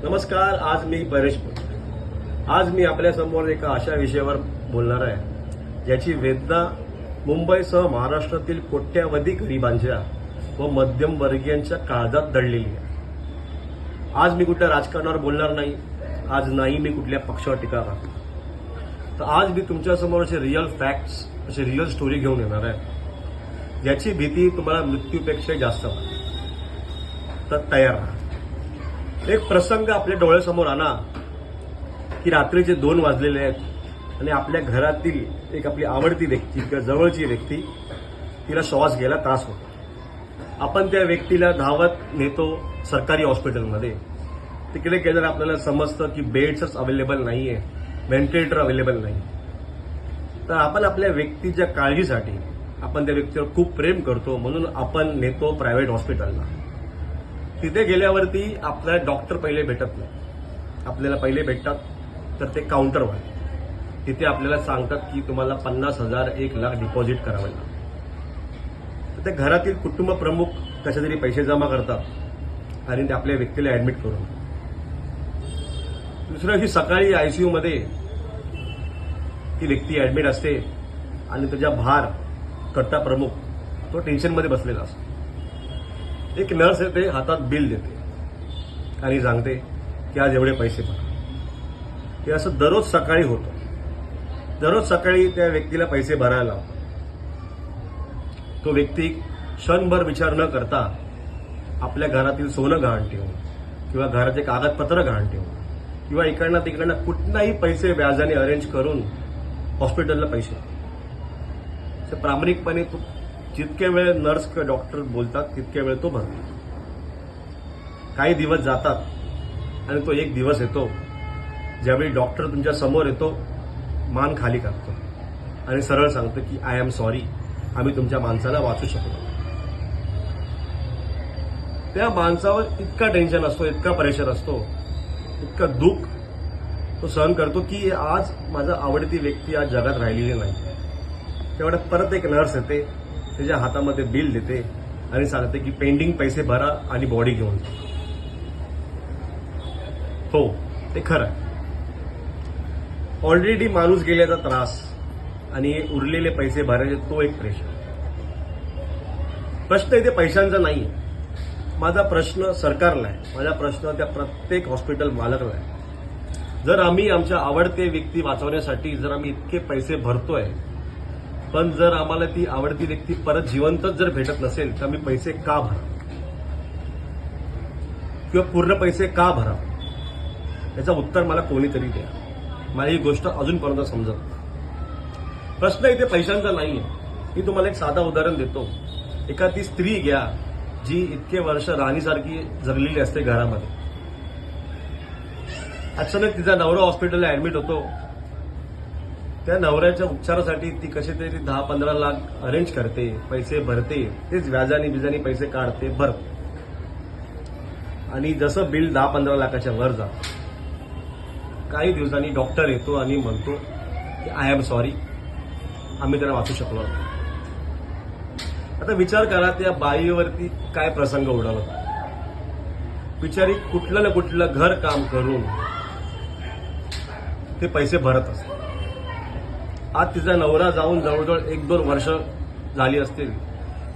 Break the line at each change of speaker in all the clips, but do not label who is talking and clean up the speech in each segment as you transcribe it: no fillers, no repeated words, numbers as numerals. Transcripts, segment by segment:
नमस्कार. आज मी परेश बोलतोय. आज मी आपल्यासमोर एका अशा विषयावर बोलणार आहे ज्याची वेदना मुंबईसह महाराष्ट्रातील कोट्यावधी गरिबांच्या व मध्यमवर्गीयांच्या काळजात दडलेली आहे. आज मी कुठल्या राजकारणावर बोलणार नाही. आज नाही मी कुठल्या पक्षावर टीका करतो. तर आज मी तुमच्यासमोर असे रिअल फॅक्ट्स, असे रिअल स्टोरी घेऊन येणार आहे ज्याची भीती तुम्हाला मृत्यूपेक्षा जास्त वाटते. तर तयार राहा. एक प्रसंग आपल्या डोळ्यासमोर आणा की रात्रीचे 2 वाजलेले आहेत आणि आपल्या घरातील एक आपली आवडती व्यक्ती किंवा जवळची व्यक्ती तिला श्वास घ्यायला त्रास होतो. आपण त्या व्यक्तीला धावत नेतो सरकारी हॉस्पिटलमध्ये. तिकडे गेल्यावर आपल्याला समजतं की बेड्सच अवेलेबल नाहीये, व्हेंटिलेटर अवेलेबल नाही. तर आपण आपल्या व्यक्तीच्या काळजीसाठी आपण त्या व्यक्तीवर खूप प्रेम करतो म्हणून आपण नेतो प्रायव्हेट हॉस्पिटलला. तिथे गेल्यावरती आपल्याला डॉक्टर पहिले भेटत नाही. आपल्याला पहिले भेटतात तर ते काउंटरवर. तिथे आपल्याला सांगतात की तुम्हाला 50,000 1,00,000 डिपॉझिट करावं लागतं. तर ते घरातील कुटुंब प्रमुख कशातरी पैसे जमा करतात आणि ते आपल्या व्यक्तीला ऍडमिट करून. दुसऱ्या दिवशी सकाळी आयसीयू मध्ये ती व्यक्ती ऍडमिट असते आणि त्याच्या भार कर्ता प्रमुख तो टेन्शनमध्ये बसलेला असतो. एक नर्स येते, हातात बिल देते आणि सांगते की आज एवढे पैसे भरा. हे असं दररोज सकाळी होतं. दररोज सकाळी त्या व्यक्तीला पैसे भरायला लावतो. तो व्यक्ती क्षणभर विचार न करता आपल्या घरातील सोनं गहाण ठेवून किंवा घराचे कागदपत्र गहाण ठेवून किंवा इकडनं तिकडनं कुठलाही पैसे व्याजाने अरेंज करून हॉस्पिटलला पैसे देतो. प्रामाणिकपणे तो जितके वेळ नर्स किंवा डॉक्टर बोलतात तितके वेळ तो भरतो. काही दिवस जातात आणि तो एक दिवस येतो ज्यावेळी डॉक्टर तुमच्या समोर येतो, मान खाली करतो आणि सरळ सांगतो की आय एम सॉरी, आम्ही तुमच्या माणसाला वाचू शकलो. त्या माणसावर इतका टेन्शन असतो, इतका प्रेशर असतो, इतकं दुःख तो सहन करतो की आज माझा आवडती व्यक्ती आज जगात राहिलेली नाही. तेवढ्यात परत एक नर्स येते, त्याच्या हातामध्ये बिल देते आणि सांगते की पेंडिंग पैसे भरा आणि बॉडी घेऊन. हो, ते खरं आहे. ऑलरेडी माणूस गेल्याचा त्रास आणि उरलेले पैसे भरायचे तो एक प्रेशर. प्रश्न इथे पैशांचा नाही. माझा प्रश्न सरकारला आहे. माझा प्रश्न त्या प्रत्येक हॉस्पिटल मालकाला आहे. जर आम्ही आमच्या आवडते व्यक्ती वाचवण्यासाठी जर आम्ही इतके पैसे भरतोय, पण जर आम्हाला ती आवडती व्यक्ती परत जिवंतच जर भेटत नसेल तर आम्ही पैसे का भरा किंवा पूर्ण पैसे का भरा, याचं उत्तर मला कोणीतरी द्या. मला ही गोष्ट अजूनपर्यंत समजत नाही. प्रश्न इथे पैशांचा नाहीये. मी तुम्हाला एक साधा उदाहरण देतो. एखादी स्त्री घ्या जी इतके वर्ष राणीसारखी जगलेली असते घरामध्ये. अचानक तिचा नवरा हॉस्पिटलला ऍडमिट होतो. त्या नवऱ्याच्या उपचारासाठी ती कसे तरी 10-15 लाख अरेंज करते, पैसे भरते, तेच व्याजाने बिजाने पैसे काढते, भरते. आणि जसं बिल 10-15 लाखाच्या वर जातं, काही दिवसांनी डॉक्टर येतो आणि म्हणतो की आय एम सॉरी, आम्ही त्याला वाचू शकलो नाही. आता विचार करा त्या बाईवरती काय प्रसंग उडवला. बिचारी कुठलं ना कुठलं घर काम करून ते पैसे भरत असतात. आज तिचा नवरा जाऊन जवळजवळ 1-2 वर्ष झाली असतील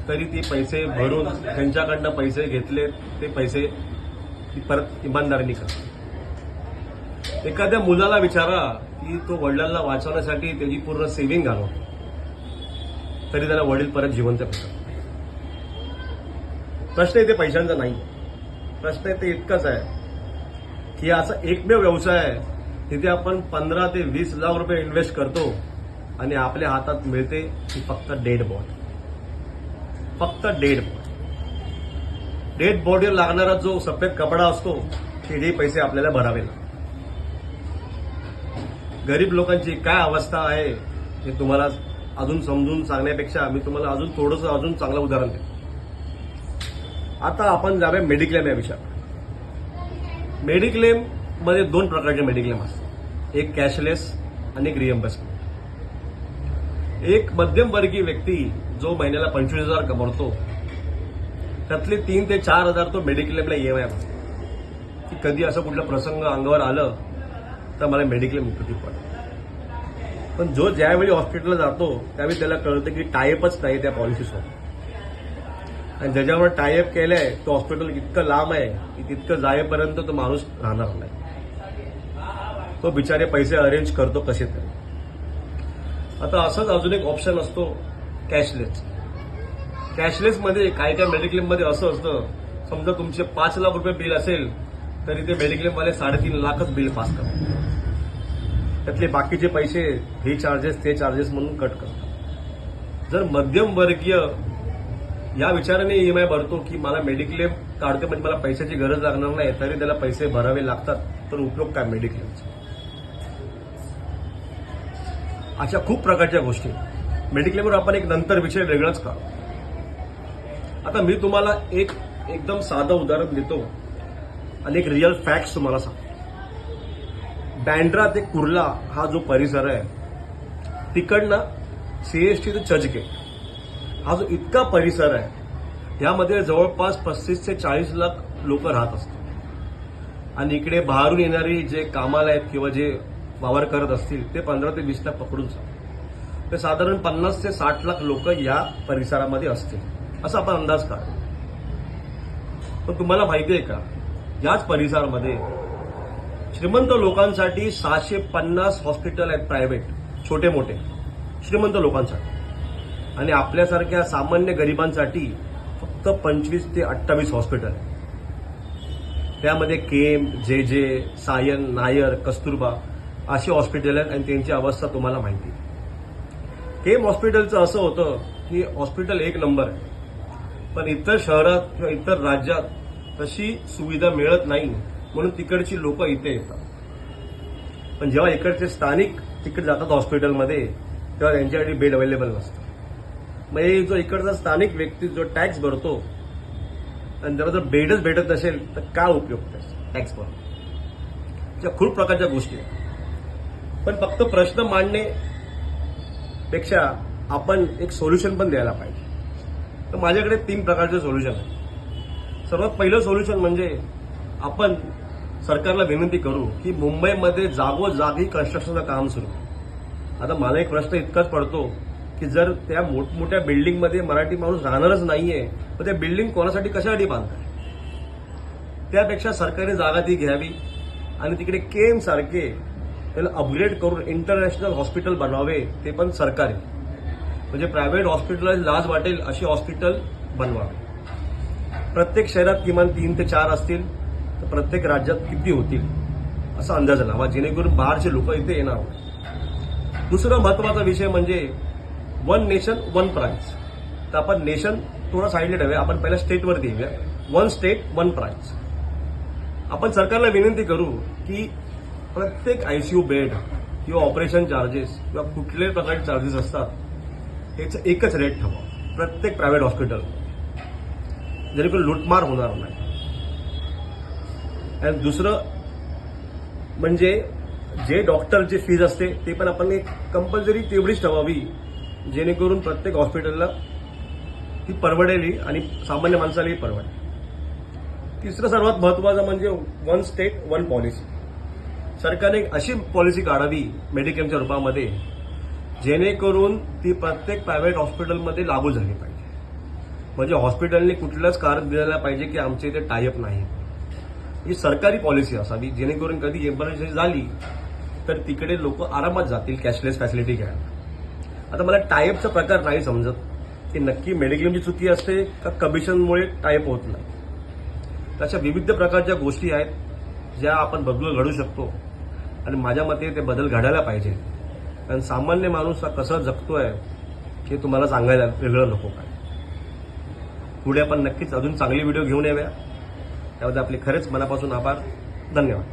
तरी ती पैसे भरून त्यांच्याकडनं पैसे घेतले, ते पैसे परत इमानदारीने करतात. एखाद्या मुलाला विचारा की तो वडिलांना वाचवण्यासाठी त्याची पूर्ण सेव्हिंग घालवतो, तरी त्याला वडील परत जिवंत भेटतात. प्रश्न इथे पैशांचा नाही. प्रश्न इथे इतकाच आहे की असा एकमेव व्यवसाय आहे तिथे आपण 15 ते 20 लाख रुपये इन्व्हेस्ट करतो आणि आपल्या हातात मिळते ती फक्त डेड बॉडी. फक्त डेड बॉडी. डेड बॉडीवर लागणारा जो सफेद कपडा असतो ते पैसे आपल्याला भरावे लागतात. गरीब लोकांची काय अवस्था आहे हे तुम्हाला अजून समजून सांगण्यापेक्षा मी तुम्हाला अजून थोडंसं अजून चांगलं उदाहरण देतो. आता आपण जाऊया मेडिक्लेम या विषयात. मेडिक्लेम मध्ये 2 प्रकारचे मेडिक्लेम असतात. एक कॅशलेस आणि एक रिएम्बर्समेंट. एक मध्यमवर्गीय व्यक्ती जो महिन्याला 25,000 कमवतो त्यातले 3,000 ते 4,000 तो मेडिक्लेमला ईएमआय भरतो. कधी असं कुठलं प्रसंग अंगावर आलं तर मला मेडिक्लेम उपयोगी पडतं. पण जो ज्यावेळी हॉस्पिटलला जातो त्यावेळी त्याला कळतं की टायअपच नाही त्या पॉलिसीसोबत, आणि ज्याच्यावर टायअप केलंय तो हॉस्पिटल इतकं लांब आहे की तितकं जाईपर्यंत तो माणूस राहणार नाही. तो बिचारे पैसे अरेंज करतो कसे तरी. आता असंच अजून एक ऑप्शन असतो कॅशलेस. कॅशलेसमध्ये काय काय मेडिक्लेममध्ये असं असतं, समजा तुमचे 5 लाख रुपये बिल असेल तरी ते मेडिक्लेमवाले 3.5 लाखच बिल पास करतात. त्यातले बाकीचे पैसे हे चार्जेस ते चार्जेस म्हणून कट करतात. जर मध्यमवर्गीय या विचाराने ईएमआय भरतो की मला मेडिक्लेम काढते म्हणजे मला पैशाची गरज लागणार नाही, तरी त्याला पैसे भरावे लागतात, तर उपयोग काय मेडिक्लेमचा? अशा खूप प्रकारच्या गोष्टी. मेडिक्लेमवर आपण एक नंतर विषय वेगळाच काढू. आता मी तुम्हाला एक एकदम साधं उदाहरण देतो आणि एक रिअल फॅक्ट्स तुम्हाला सांगतो. बँड्रा ते कुर्ला हा जो परिसर आहे, तिकडनं सीएसटी ते चर्चगेट हा जो इतका परिसर आहे, यामध्ये जवळपास 35 ते 40 लाख लोक राहत असतात. आणि इकडे बाहेरून येणारी जे कामाला आहेत किंवा जे वावर करत असतील ते 15 ते 20 लाख पकडून सांगतो. ते साधारण 50 ते 60 लाख लोक या परिसरामध्ये असतील असा आपण अंदाज काढतो. पण तुम्हाला माहिती आहे का, याच परिसरामध्ये श्रीमंत लोकांसाठी 650 हॉस्पिटल आहेत प्रायव्हेट, छोटे मोठे श्रीमंत लोकांसाठी, आणि आपल्यासारख्या सामान्य गरिबांसाठी फक्त 25 ते 28 हॉस्पिटल आहे. त्यामध्ये केम, जे, सायन, नायर, कस्तुरबा अशी हॉस्पिटल आहेत आणि त्यांची अवस्था तुम्हाला माहिती आहे. केम हॉस्पिटलचं असं होतं की हॉस्पिटल एक नंबर आहे, पण इतर शहरात किंवा इतर राज्यात तशी सुविधा मिळत नाही, म्हणून तिकडची लोक इथे येतात. पण जेव्हा इकडचे स्थानिक तिकडे जातात हॉस्पिटलमध्ये तेव्हा त्यांच्यासाठी बेड अवेलेबल नसतं. म्हणजे जो इकडचा स्थानिक व्यक्ती जो टॅक्स भरतो आणि त्याला जर बेडच भेटत नसेल तर काय उपयोग त्याचा टॅक्स भरतो? त्या खूप प्रकारच्या गोष्टी आहेत. पण फक्त प्रश्न मांडण्यापेक्षा आपण एक सोल्युशन पण द्यायला पाहिजे. तर माझ्याकडे 3 प्रकारचे सोल्युशन आहेत. सर्वात पहिलं सोल्युशन म्हणजे आपण सरकारला विनंती करू की मुंबईमध्ये जागोजागी कन्स्ट्रक्शनचं काम सुरू. आता मला एक प्रश्न इतकाच पडतो की जर त्या मोठमोठ्या बिल्डिंगमध्ये मराठी माणूस राहणारच नाहीये, तर त्या बिल्डिंग कोणासाठी कशासाठी बांधतात? त्यापेक्षा सरकारी जागा ती घ्यावी आणि तिकडे केम सारखे त्याला अपग्रेड करून इंटरनॅशनल हॉस्पिटल बनवावे, ते पण सरकारी. म्हणजे प्रायव्हेट हॉस्पिटल लाज वाटेल अशी हॉस्पिटल बनवावे. प्रत्येक शहरात किमान 3 ते 4 असतील, तर प्रत्येक राज्यात किती होतील असा अंदाज लावा, जेणेकरून बाहेरचे लोक इथे येणार नाही. दुसरा महत्वाचा विषय म्हणजे 1 नेशन 1 प्राइस. तर आपण नेशन थोडा साईडला ठेवूया, आपण पहिल्या स्टेटवरती येऊया. 1 स्टेट 1 प्राइस. आपण सरकारला विनंती करू की प्रत्येक आयसीयू बेड किंवा ऑपरेशन चार्जेस किंवा कुठल्याही प्रकारचे चार्जेस असतात त्याचं एकच रेट ठेवा प्रत्येक प्रायव्हेट हॉस्पिटल, जेणेकरून लूटमार होणार नाही. आणि दुसरं म्हणजे जे डॉक्टरची फीज असते ते पण आपण एक कंपल्सरी तेवढीच ठेवावी, जेणेकरून प्रत्येक हॉस्पिटलला ती परवडेली आणि सामान्य माणसालाही परवडेल. तिसरं सर्वात महत्वाचं म्हणजे 1 स्टेट 1 पॉलिसी. सरकारने एक अशी पॉलिसी काढावी मेडिक्लेमच्या रूपामध्ये, जेणेकरून ती प्रत्येक प्रायव्हेट हॉस्पिटलमध्ये लागू झाली पाहिजे. म्हणजे हॉस्पिटलने कुठलंच कारण दिलेलं पाहिजे की आमच्या इथे टायअप नाही. ही सरकारी पॉलिसी असावी, जेणेकरून कधी इमर्जन्सी झाली तर तिकडे लोक आरामात जातील कॅशलेस फॅसिलिटी घ्यायला. आता मला टायअपचा प्रकार नाही समजत की नक्की मेडिक्लेमची चुकी असते का कमिशनमुळे टायअप होत नाही. अशा विविध प्रकारच्या गोष्टी आहेत ज्या आपण बदल घडू शकतो आणि माझ्या मते ते बदल घडायला पाहिजे. कारण सामान्य माणूस हा कसा जगतोय हे तुम्हाला सांगायला वेगळं नको काय. पुढे आपण नक्कीच अजून चांगली व्हिडिओ घेऊन याव्या. त्याबद्दल आपले खरेच मनापासून आभार. धन्यवाद.